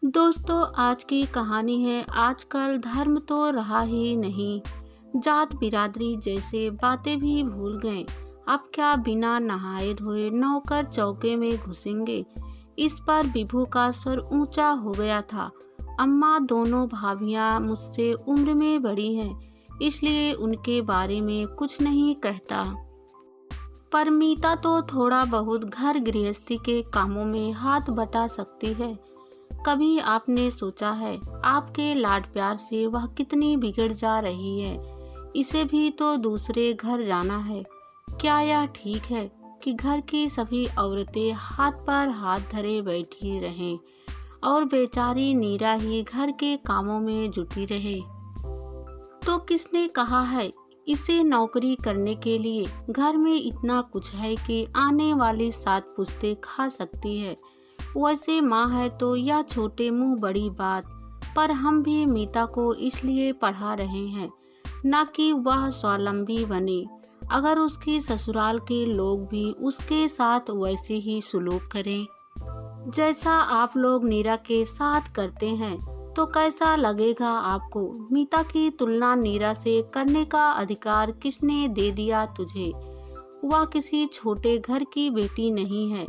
दोस्तों, आज की कहानी है। आजकल धर्म तो रहा ही नहीं, जात बिरादरी जैसे बातें भी भूल गए। अब क्या बिना नहाए धोए नौकर चौके में घुसेंगे। इस पर विभू का स्वर ऊंचा हो गया था। अम्मा, दोनों भाभियां मुझसे उम्र में बड़ी हैं, इसलिए उनके बारे में कुछ नहीं कहता। पर मीता तो थोड़ा बहुत घर गृहस्थी के कामों में हाथ बटा सकती है। कभी आपने सोचा है आपके लाड प्यार से वह कितनी बिगड़ जा रही है। इसे भी तो दूसरे घर जाना है। क्या यह ठीक है कि घर की सभी औरतें हाथ पर हाथ धरे बैठी रहें और बेचारी नीरा ही घर के कामों में जुटी रहे। तो किसने कहा है इसे नौकरी करने के लिए। घर में इतना कुछ है कि आने वाली 7 पुश्तें खा सकती है। वैसे माँ है तो यह छोटे मुंह बड़ी बात। पर हम भी मीता को इसलिए पढ़ा रहे हैं, न कि वह स्वावलंबी बने। अगर उसकी ससुराल के लोग भी उसके साथ वैसे ही सुलूक करें जैसा आप लोग नीरा के साथ करते हैं, तो कैसा लगेगा आपको। मीता की तुलना नीरा से करने का अधिकार किसने दे दिया तुझे। वह किसी छोटे घर की बेटी नहीं है।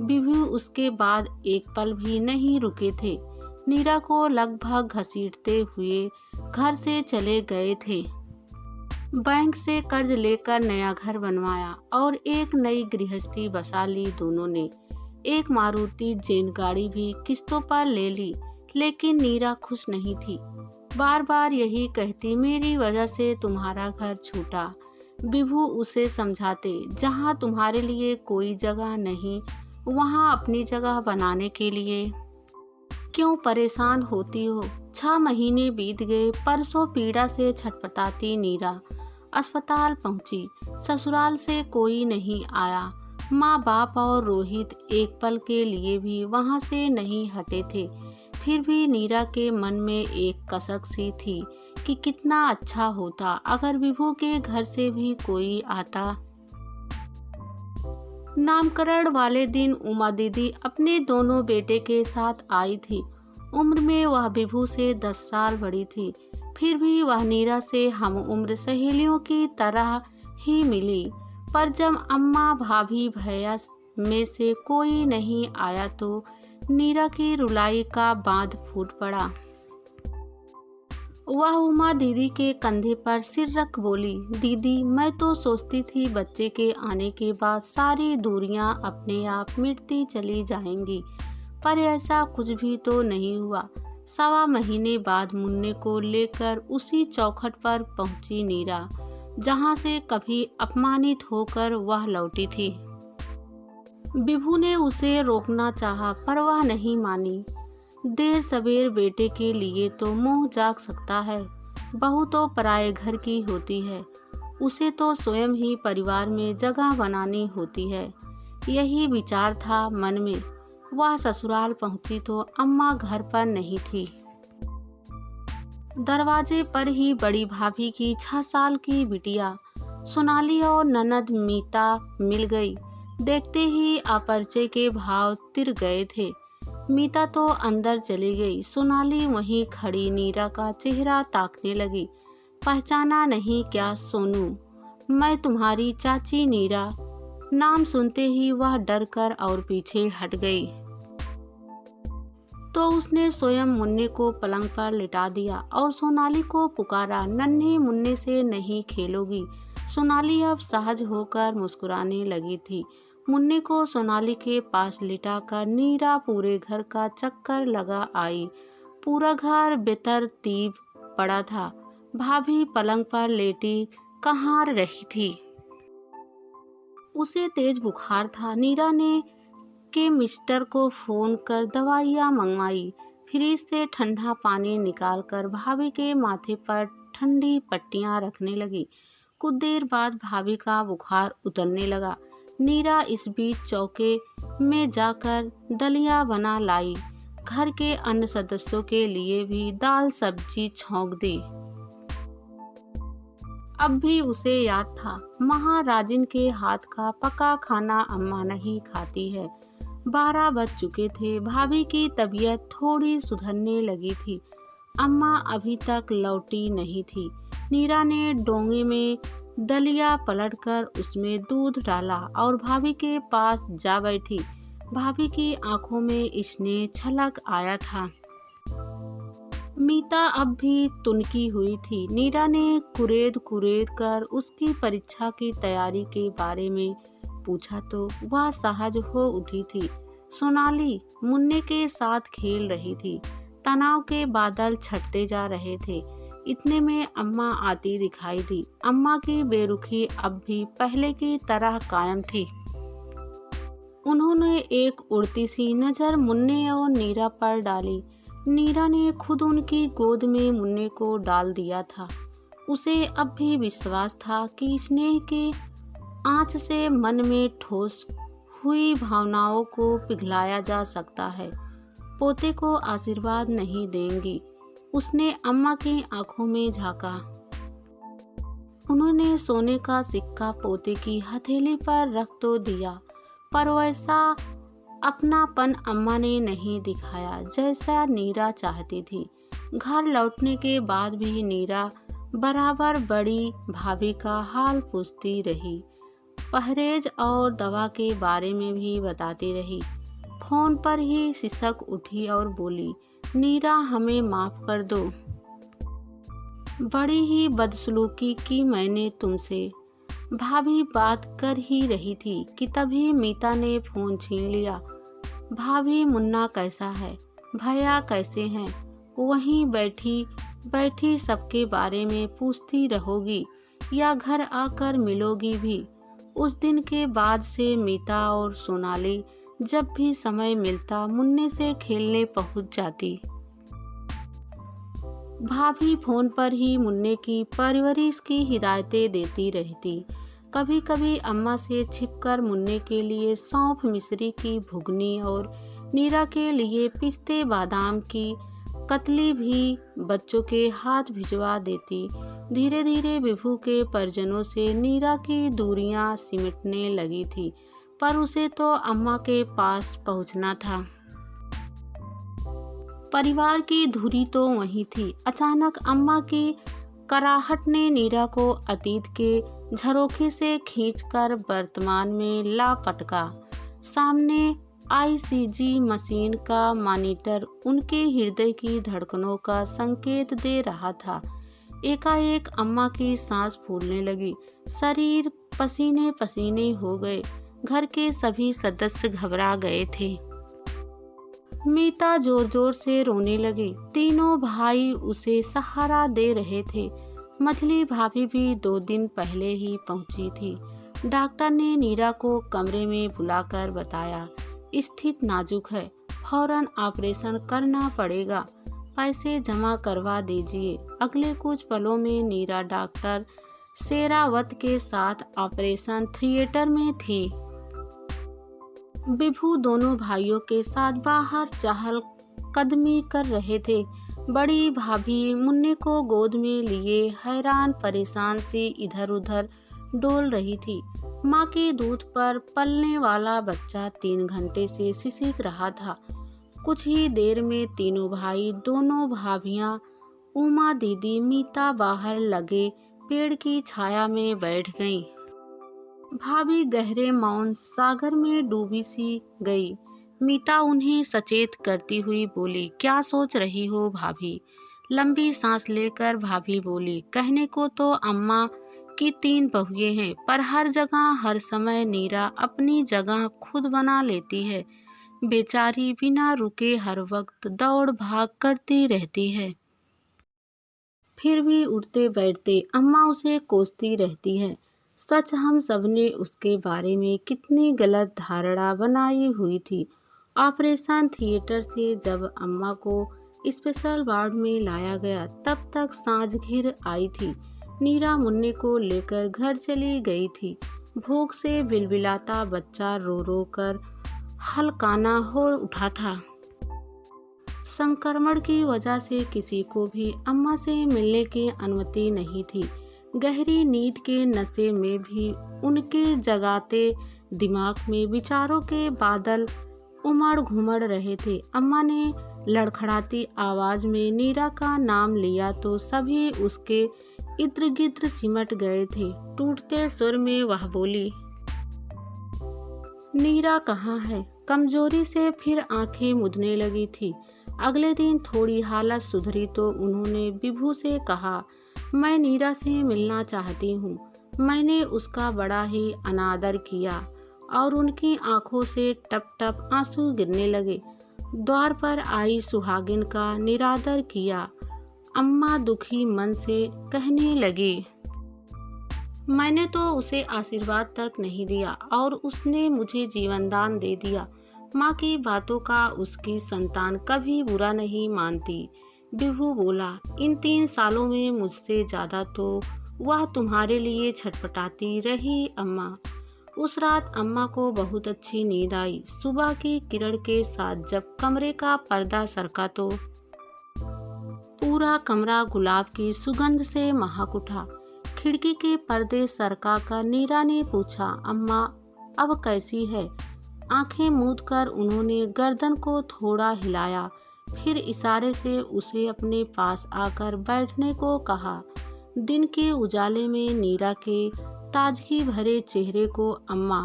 विभू उसके बाद एक पल भी नहीं रुके थे। नीरा को लगभग घसीटते हुए घर से चले गए थे। बैंक से कर्ज लेकर नया घर बनवाया और एक नई गृहस्थी बसा ली दोनों ने। एक मारुति जेन गाड़ी भी किस्तों पर ले ली। लेकिन नीरा खुश नहीं थी। बार बार यही कहती, मेरी वजह से तुम्हारा घर छूटा। विभू उसे समझाते, जहाँ तुम्हारे लिए कोई जगह नहीं, वहाँ अपनी जगह बनाने के लिए क्यों परेशान होती हो। 6 महीने बीत गए। परसों पीड़ा से छटपटाती नीरा अस्पताल पहुंची। ससुराल से कोई नहीं आया। माँ बाप और रोहित एक पल के लिए भी वहां से नहीं हटे थे। फिर भी नीरा के मन में एक कसक सी थी कि कितना अच्छा होता अगर विभू के घर से भी कोई आता। नामकरण वाले दिन उमा दीदी अपने दोनों बेटे के साथ आई थी। उम्र में वह विभू से 10 साल बड़ी थी। फिर भी वह नीरा से हम उम्र सहेलियों की तरह ही मिली। पर जब अम्मा, भाभी, भैया में से कोई नहीं आया तो नीरा की रुलाई का बांध फूट पड़ा। वह उमा दीदी के कंधे पर सिर रख बोली, दीदी, मैं तो सोचती थी बच्चे के आने के बाद सारी दूरियां अपने आप मिटती चली जाएंगी, पर ऐसा कुछ भी तो नहीं हुआ। 1.25 महीने बाद मुन्ने को लेकर उसी चौखट पर पहुंची नीरा, जहां से कभी अपमानित होकर वह लौटी थी। विभू ने उसे रोकना चाहा, पर वह नहीं मानी। देर सवेर बेटे के लिए तो मोह जाग सकता है। बहू तो पराये घर की होती है। उसे तो स्वयं ही परिवार में जगह बनानी होती है। यही विचार था मन में। वह ससुराल पहुंची तो अम्मा घर पर नहीं थी। दरवाजे पर ही बड़ी भाभी की 6 साल की बिटिया सोनाली और ननद मीता मिल गई। देखते ही अपरिचय के भाव तिर गए थे। मीता तो अंदर चली गई। सोनाली वहीं खड़ी नीरा का चेहरा ताकने लगी। पहचाना नहीं क्या सोनू? मैं तुम्हारी चाची नीरा। नाम सुनते ही वह डर कर और पीछे हट गई। तो उसने स्वयं मुन्ने को पलंग पर लिटा दिया और सोनाली को पुकारा, नन्हे मुन्ने से नहीं खेलोगी। सोनाली अब सहज होकर मुस्कुराने लगी थी। मुन्ने को सोनाली के पास लिटाकर नीरा पूरे घर का चक्कर लगा आई। पूरा घर बेतरतीब पड़ा था। भाभी पलंग पर लेटी कहाँ रही थी। उसे तेज बुखार था। नीरा ने के मिस्टर को फोन कर दवाइयाँ मंगवाई। फ्रिज से ठंडा पानी निकालकर भाभी के माथे पर ठंडी पट्टियाँ रखने लगी। कुछ देर बाद भाभी का बुखार उतरने लगा। नीरा इस बीच चौके में जाकर दलिया बना लाई। घर के अन्य सदस्यों के लिए भी दाल सब्जी छौंक दी। अब भी उसे याद था, महाराजिन के हाथ का पका खाना अम्मा नहीं खाती है। 12 बज चुके थे। भाभी की तबीयत थोड़ी सुधरने लगी थी। अम्मा अभी तक लौटी नहीं थी। नीरा ने डोंगे में दलिया पलटकर उसमें दूध डाला और भाभी के पास जा बैठी। भाभी की आंखों में स्नेह छलक आया था। मीता अब भी तुनकी हुई थी। नीरा ने कुरेद कुरेद कर उसकी परीक्षा की तैयारी के बारे में पूछा तो वह सहज हो उठी थी। सोनाली मुन्ने के साथ खेल रही थी। तनाव के बादल छटते जा रहे थे। इतने में अम्मा आती दिखाई दी। अम्मा की बेरुखी अब भी पहले की तरह कायम थी। उन्होंने एक उड़ती सी नज़र मुन्ने और नीरा पर डाली। नीरा ने खुद उनकी गोद में मुन्ने को डाल दिया था। उसे अब भी विश्वास था कि स्नेह की आँच से मन में ठोस हुई भावनाओं को पिघलाया जा सकता है। पोते को आशीर्वाद नहीं देंगी। उसने अम्मा की आंखों में झांका। उन्होंने सोने का सिक्का पोते की हथेली पर रख तो दिया, पर वैसा अपनापन अम्मा ने नहीं दिखाया जैसा नीरा चाहती थी। घर लौटने के बाद भी नीरा बराबर बड़ी भाभी का हाल पूछती रही। परहेज और दवा के बारे में भी बताती रही। फोन पर ही सिसक उठी और बोली, नीरा हमें माफ कर दो। बड़ी ही बदसलूकी की मैंने तुमसे। भाभी बात कर ही रही थी कि तभी मीता ने फोन छीन लिया। भाभी मुन्ना कैसा है, भैया कैसे हैं, वहीं बैठी बैठी सबके बारे में पूछती रहोगी या घर आकर मिलोगी भी। उस दिन के बाद से मीता और सोनाली जब भी समय मिलता मुन्ने से खेलने पहुंच जाती। भाभी फोन पर ही मुन्ने की परवरिश की हिदायतें देती रहती। कभी कभी अम्मा से छिपकर मुन्ने के लिए सौंफ मिश्री की भुगनी और नीरा के लिए पिस्ते बादाम की कतली भी बच्चों के हाथ भिजवा देती। धीरे धीरे विभू के परिजनों से नीरा की दूरियां सिमटने लगी थी, पर उसे तो अम्मा के पास पहुंचना था। परिवार की धुरी तो वही थी। अचानक अम्मा की कराहट ने नीरा को अतीत के झरोखे से खींचकर वर्तमान में ला पटका। सामने आईसीजी मशीन का मॉनिटर उनके हृदय की धड़कनों का संकेत दे रहा था। एकाएक अम्मा की सांस फूलने लगी। शरीर पसीने पसीने हो गए। घर के सभी सदस्य घबरा गए थे। मीता जोर जोर से रोने लगी। तीनों भाई उसे सहारा दे रहे थे। मछली भाभी भी 2 दिन पहले ही पहुंची थी। डॉक्टर ने नीरा को कमरे में बुलाकर बताया, स्थिति नाजुक है, फौरन ऑपरेशन करना पड़ेगा, पैसे जमा करवा दीजिए। अगले कुछ पलों में नीरा डॉक्टर शेरावत के साथ ऑपरेशन थिएटर में थी। विभू दोनों भाइयों के साथ बाहर चहल कदमी कर रहे थे। बड़ी भाभी मुन्ने को गोद में लिए हैरान परेशान से इधर उधर डोल रही थी। माँ के दूध पर पलने वाला बच्चा 3 घंटे से सिसक रहा था। कुछ ही देर में तीनों भाई, दोनों भाभियाँ, उमा दीदी, मीता बाहर लगे पेड़ की छाया में बैठ गईं। भाभी गहरे मौन सागर में डूबी सी गई। मीता उन्हें सचेत करती हुई बोली, क्या सोच रही हो भाभी? लंबी सांस लेकर भाभी बोली, कहने को तो अम्मा की 3 बहुएं हैं, पर हर जगह हर समय नीरा अपनी जगह खुद बना लेती है। बेचारी बिना रुके हर वक्त दौड़ भाग करती रहती है। फिर भी उठते बैठते अम्मा उसे कोसती रहती है। सच हम सबने उसके बारे में कितनी गलत धारणा बनाई हुई थी। ऑपरेशन थिएटर से जब अम्मा को स्पेशल वार्ड में लाया गया तब तक सांझ घिर आई थी। नीरा मुन्ने को लेकर घर चली गई थी। भूख से बिलबिलाता बच्चा रो रो कर हलकाना हो उठा था। संक्रमण की वजह से किसी को भी अम्मा से मिलने की अनुमति नहीं थी। गहरी नींद के नशे में भी उनके जगाते दिमाग में विचारों के बादल उमड़ घुमड़ रहे थे। अम्मा ने लड़खड़ाती आवाज में नीरा का नाम लिया तो सभी उसके इर्द गिर्द सिमट गए थे। टूटते सुर में वह बोली, नीरा कहाँ है? कमजोरी से फिर आंखें मुदने लगी थी। अगले दिन थोड़ी हालत सुधरी तो उन्होंने विभू से कहा, मैं नीरा से मिलना चाहती हूँ। मैंने उसका बड़ा ही अनादर किया। और उनकी आंखों से टप टप आंसू गिरने लगे। द्वार पर आई सुहागिन का निरादर किया। अम्मा दुखी मन से कहने लगी, मैंने तो उसे आशीर्वाद तक नहीं दिया और उसने मुझे जीवनदान दे दिया। माँ की बातों का उसकी संतान कभी बुरा नहीं मानती। विभू बोला, इन 3 सालों में मुझसे ज्यादा तो वह तुम्हारे लिए छटपटाती रही अम्मा। उस रात अम्मा को बहुत अच्छी नींद आई। सुबह की किरण के साथ जब कमरे का पर्दा सरका तो पूरा कमरा गुलाब की सुगंध से महक उठा। खिड़की के पर्दे सरका कर नीरा ने पूछा, अम्मा अब कैसी है? आंखें मूंद कर उन्होंने गर्दन को थोड़ा हिलाया, फिर इशारे से उसे अपने पास आकर बैठने को कहा। दिन के उजाले में नीरा के ताजगी भरे चेहरे को अम्मा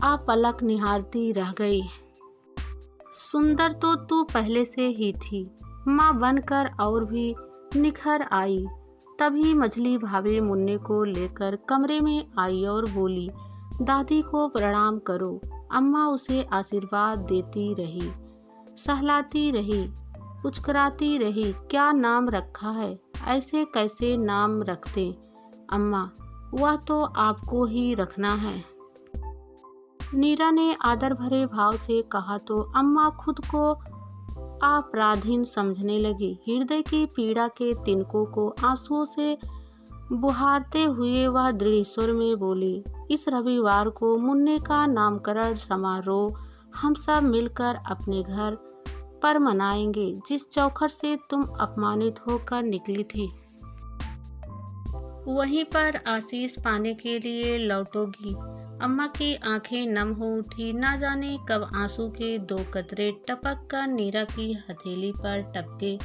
अपलक निहारती रह गई। सुंदर तो तू पहले से ही थी, माँ बनकर और भी निखर आई। तभी मझली भाभी मुन्ने को लेकर कमरे में आई और बोली, दादी को प्रणाम करो। अम्मा उसे आशीर्वाद देती रही, सहलाती रही, पुचकराती रही, क्या नाम रखा है? ऐसे कैसे नाम रखते अम्मा? वह तो आपको ही रखना है। नीरा ने आदर भरे भाव से कहा तो अम्मा खुद को अपराधीन समझने लगी। हृदय की पीड़ा के तिनकों को आंसुओं से बुहारते हुए वह दृढ़ स्वर में बोली, इस रविवार को मुन्ने का नामकरण समारोह हम सब मिलकर अपने घर पर मनाएंगे, जिस चौखट से तुम अपमानित होकर निकली थी वहीं पर आशीष पाने के लिए लौटोगी। अम्मा की आंखें नम हो उठी। ना जाने कब आंसू के 2 कतरे टपक कर नीरा की हथेली पर टपके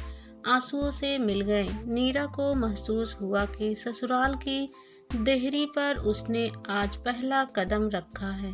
आंसुओं से मिल गए। नीरा को महसूस हुआ कि ससुराल की देहरी पर उसने आज पहला कदम रखा है।